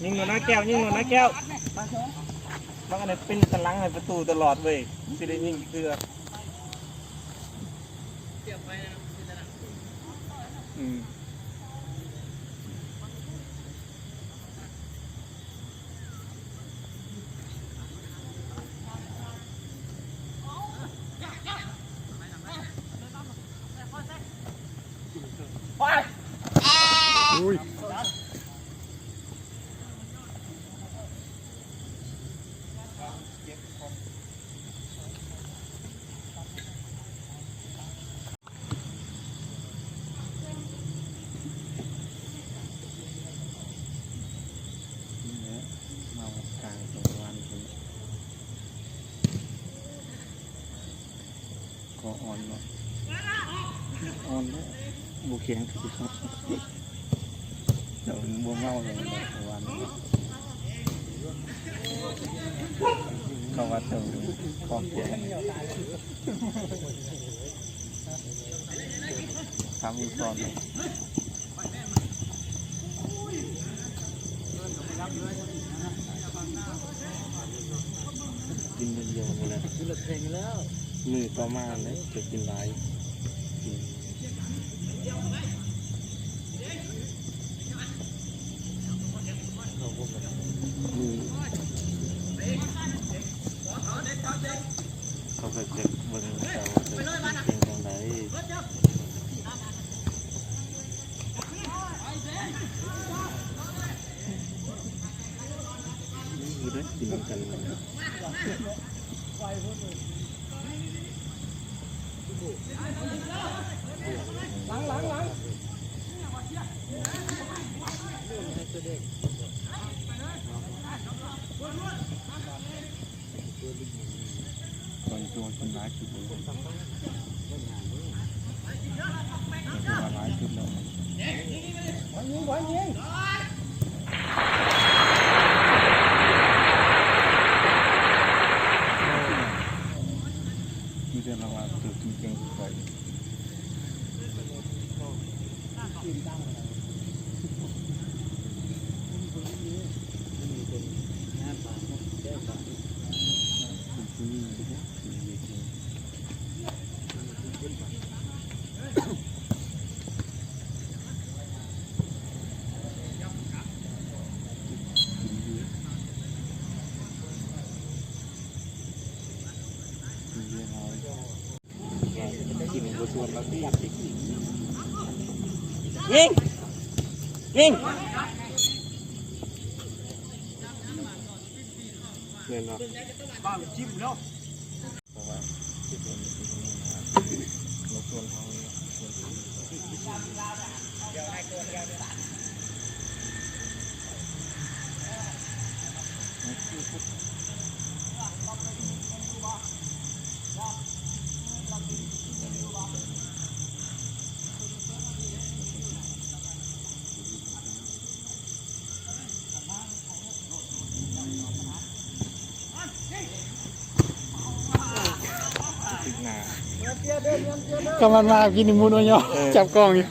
ยิงหนูนะแก้วยิงหนูนะแก้วมันอะไรเป็นตะลังให้ประตูตลอดเว้ยสิได้ยิงเรืออุ้ยมากลางตรงวันก็อ่อนเนาะอ่อนแล้วบุเขียงคือเขาเดี๋ยวบัวเมาเลยวันเขาว่าเติมความเขียงทำอีกตอนเลยกินเดียวหมดเลยมือต่อมาเลยจะกินหลายเขาก็จะเบิ่งเขาจะกินตรงไหนนี่ด้วยกินกันหลังคนตัวคนร้ายสุดเลยคนร้ายสุดเลยมีแต่เราตัวจริงๆไปกินบัวส่วนแล้วที่ยิงเนี่ยเนาะบ้านจิ้มแล้วเพราะว่าที่เป็นรถส่วนเขาก็มันมากินมูนอยจับกล้องอยู่